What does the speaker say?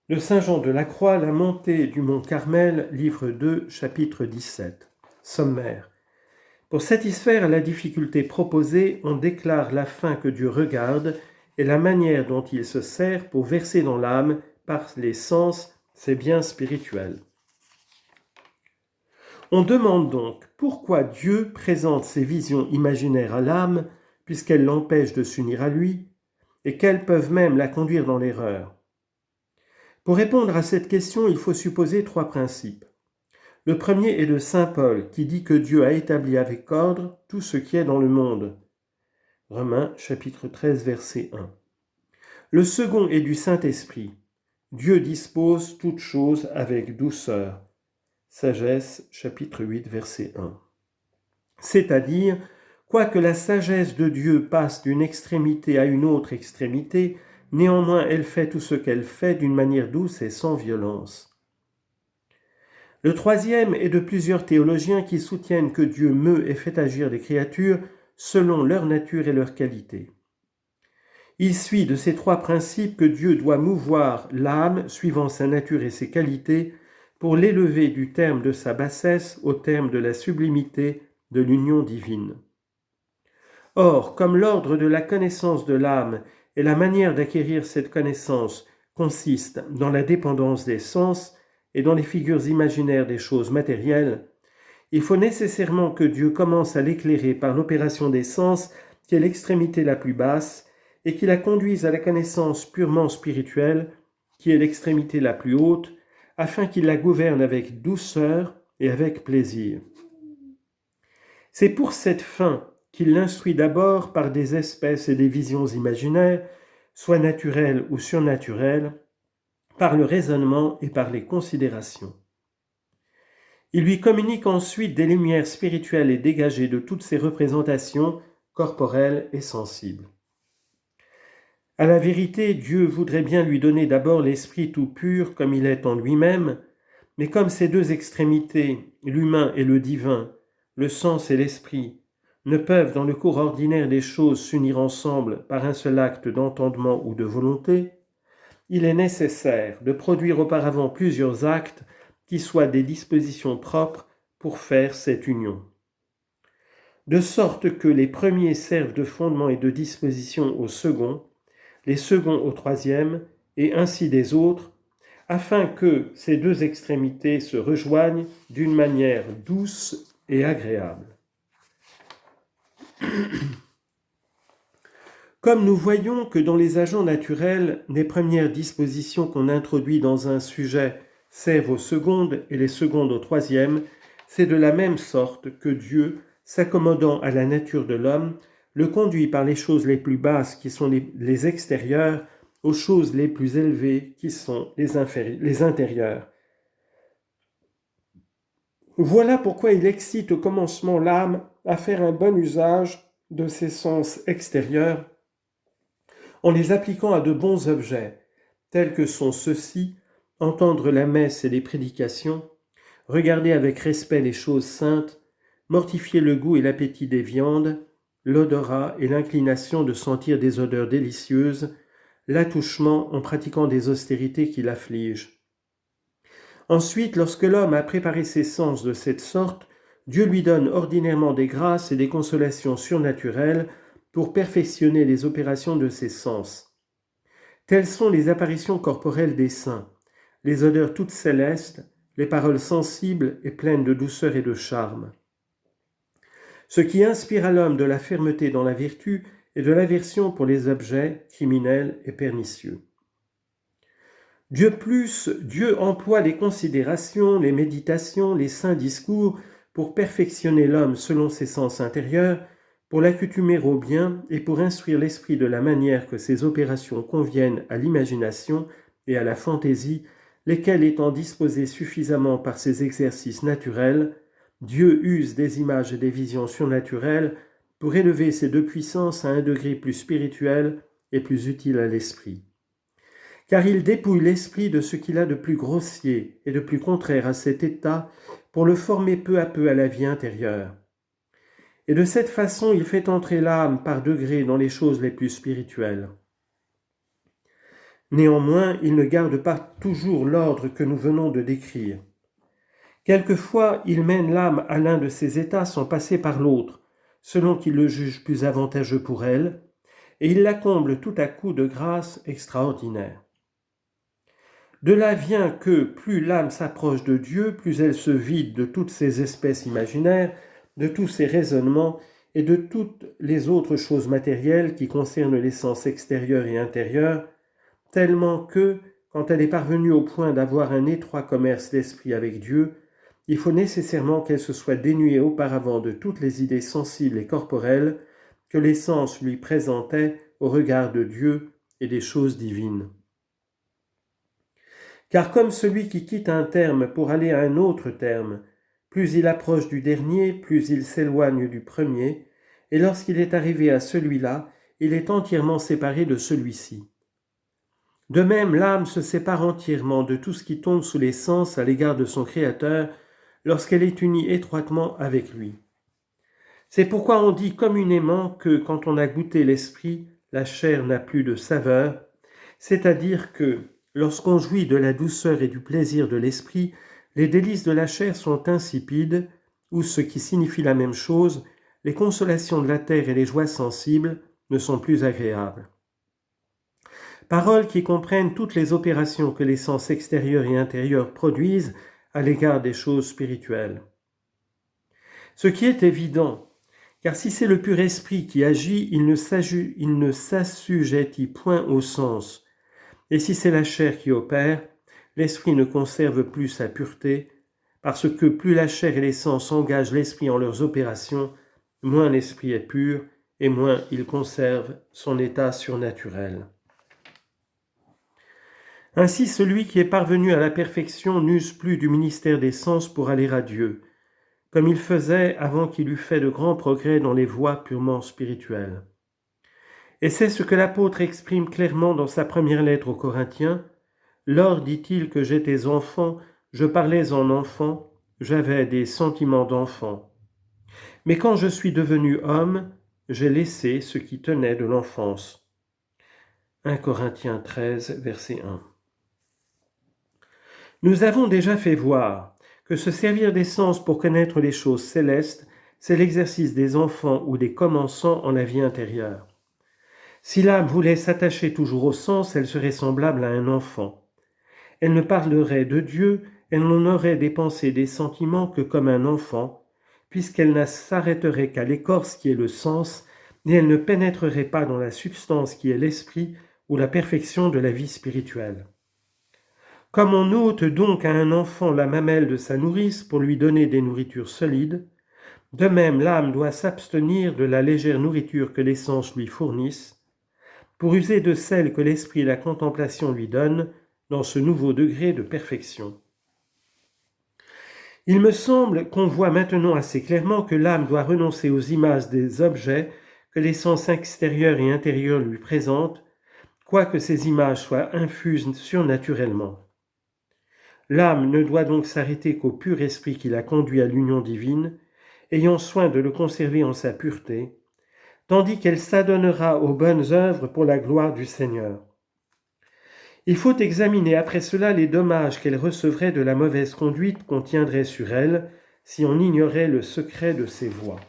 De Saint Jean de la Croix, la montée du mont Carmel, livre 2, chapitre 17. Sommaire. Pour satisfaire à la difficulté proposée, on déclare la fin que Dieu regarde et la manière dont il se sert pour verser dans l'âme, par les sens, ses biens spirituels. On demande donc pourquoi Dieu présente ses visions imaginaires à l'âme, puisqu'elles l'empêchent de s'unir à lui, et qu'elles peuvent même la conduire dans l'erreur. Pour répondre à cette question, il faut supposer trois principes. Le premier est de saint Paul, qui dit que Dieu a établi avec ordre tout ce qui est dans le monde. Romains chapitre 13, verset 1. Le second est du Saint-Esprit. Dieu dispose toutes choses avec douceur. Sagesse chapitre 8, verset 1. C'est-à-dire, quoique la sagesse de Dieu passe d'une extrémité à une autre extrémité, néanmoins elle fait tout ce qu'elle fait d'une manière douce et sans violence. Le troisième est de plusieurs théologiens qui soutiennent que Dieu meut et fait agir les créatures selon leur nature et leur qualité. Il suit de ces trois principes que Dieu doit mouvoir l'âme suivant sa nature et ses qualités pour l'élever du terme de sa bassesse au terme de la sublimité de l'union divine. Or, comme l'ordre de la connaissance de l'âme et la manière d'acquérir cette connaissance consiste dans la dépendance des sens et dans les figures imaginaires des choses matérielles, il faut nécessairement que Dieu commence à l'éclairer par l'opération des sens qui est l'extrémité la plus basse et qui la conduise à la connaissance purement spirituelle qui est l'extrémité la plus haute, afin qu'il la gouverne avec douceur et avec plaisir. C'est pour cette fin qu'il l'instruit d'abord par des espèces et des visions imaginaires, soit naturelles ou surnaturelles, par le raisonnement et par les considérations. Il lui communique ensuite des lumières spirituelles et dégagées de toutes ces représentations corporelles et sensibles. À la vérité, Dieu voudrait bien lui donner d'abord l'esprit tout pur comme il est en lui-même, mais comme ces deux extrémités, l'humain et le divin, le sens et l'esprit, ne peuvent dans le cours ordinaire des choses s'unir ensemble par un seul acte d'entendement ou de volonté, il est nécessaire de produire auparavant plusieurs actes qui soient des dispositions propres pour faire cette union. De sorte que les premiers servent de fondement et de disposition au second, les seconds au troisième, et ainsi des autres, afin que ces deux extrémités se rejoignent d'une manière douce et agréable. Comme nous voyons que dans les agents naturels, les premières dispositions qu'on introduit dans un sujet servent aux secondes et les secondes au troisième, c'est de la même sorte que Dieu, s'accommodant à la nature de l'homme, le conduit par les choses les plus basses qui sont les extérieures aux choses les plus élevées qui sont les intérieures. Voilà pourquoi il excite au commencement l'âme à faire un bon usage de ses sens extérieurs en les appliquant à de bons objets, tels que sont ceux-ci, entendre la messe et les prédications, regarder avec respect les choses saintes, mortifier le goût et l'appétit des viandes, l'odorat et l'inclination de sentir des odeurs délicieuses, l'attouchement en pratiquant des austérités qui l'affligent. Ensuite, lorsque l'homme a préparé ses sens de cette sorte, Dieu lui donne ordinairement des grâces et des consolations surnaturelles pour perfectionner les opérations de ses sens. Telles sont les apparitions corporelles des saints, les odeurs toutes célestes, les paroles sensibles et pleines de douceur et de charme. Ce qui inspire à l'homme de la fermeté dans la vertu et de l'aversion pour les objets criminels et pernicieux. Dieu emploie les considérations, les méditations, les saints discours pour perfectionner l'homme selon ses sens intérieurs, pour l'accoutumer au bien et pour instruire l'esprit de la manière que ces opérations conviennent à l'imagination et à la fantaisie, lesquelles étant disposées suffisamment par ces exercices naturels, Dieu use des images et des visions surnaturelles pour élever ces deux puissances à un degré plus spirituel et plus utile à l'esprit. Car il dépouille l'esprit de ce qu'il a de plus grossier et de plus contraire à cet état pour le former peu à peu à la vie intérieure. Et de cette façon, il fait entrer l'âme par degrés dans les choses les plus spirituelles. Néanmoins, il ne garde pas toujours l'ordre que nous venons de décrire. Quelquefois, il mène l'âme à l'un de ces états sans passer par l'autre, selon qu'il le juge plus avantageux pour elle, et il la comble tout à coup de grâces extraordinaires. De là vient que plus l'âme s'approche de Dieu, plus elle se vide de toutes ces espèces imaginaires, de tous ces raisonnements et de toutes les autres choses matérielles qui concernent les sens extérieurs et intérieurs, tellement que, quand elle est parvenue au point d'avoir un étroit commerce d'esprit avec Dieu, il faut nécessairement qu'elle se soit dénuée auparavant de toutes les idées sensibles et corporelles que les sens lui présentaient au regard de Dieu et des choses divines. Car comme celui qui quitte un terme pour aller à un autre terme, plus il approche du dernier, plus il s'éloigne du premier, et lorsqu'il est arrivé à celui-là, il est entièrement séparé de celui-ci. De même, l'âme se sépare entièrement de tout ce qui tombe sous les sens à l'égard de son Créateur lorsqu'elle est unie étroitement avec lui. C'est pourquoi on dit communément que quand on a goûté l'esprit, la chair n'a plus de saveur, c'est-à-dire que lorsqu'on jouit de la douceur et du plaisir de l'esprit, les délices de la chair sont insipides, ou ce qui signifie la même chose, les consolations de la terre et les joies sensibles ne sont plus agréables. Paroles qui comprennent toutes les opérations que les sens extérieurs et intérieurs produisent à l'égard des choses spirituelles. Ce qui est évident, car si c'est le pur esprit qui agit, il ne s'assujettit point au sens, et si c'est la chair qui opère, l'esprit ne conserve plus sa pureté, parce que plus la chair et les sens engagent l'esprit en leurs opérations, moins l'esprit est pur, et moins il conserve son état surnaturel. Ainsi, celui qui est parvenu à la perfection n'use plus du ministère des sens pour aller à Dieu, comme il faisait avant qu'il eût fait de grands progrès dans les voies purement spirituelles. Et c'est ce que l'apôtre exprime clairement dans sa première lettre aux Corinthiens. « Lors, dit-il, que j'étais enfant, je parlais en enfant, j'avais des sentiments d'enfant. Mais quand je suis devenu homme, j'ai laissé ce qui tenait de l'enfance. » 1 Corinthiens 13, verset 1. Nous avons déjà fait voir que se servir des sens pour connaître les choses célestes, c'est l'exercice des enfants ou des commençants en la vie intérieure. Si l'âme voulait s'attacher toujours au sens, elle serait semblable à un enfant. Elle ne parlerait de Dieu, elle n'en aurait des pensées, des sentiments que comme un enfant, puisqu'elle ne s'arrêterait qu'à l'écorce qui est le sens, et elle ne pénétrerait pas dans la substance qui est l'esprit ou la perfection de la vie spirituelle. Comme on ôte donc à un enfant la mamelle de sa nourrice pour lui donner des nourritures solides, de même l'âme doit s'abstenir de la légère nourriture que les sens lui fournissent, pour user de celle que l'esprit et la contemplation lui donnent dans ce nouveau degré de perfection. Il me semble qu'on voit maintenant assez clairement que l'âme doit renoncer aux images des objets que les sens extérieurs et intérieurs lui présentent, quoique ces images soient infuses surnaturellement. L'âme ne doit donc s'arrêter qu'au pur esprit qui la conduit à l'union divine, ayant soin de le conserver en sa pureté, tandis qu'elle s'adonnera aux bonnes œuvres pour la gloire du Seigneur. Il faut examiner après cela les dommages qu'elle recevrait de la mauvaise conduite qu'on tiendrait sur elle si on ignorait le secret de ses voies.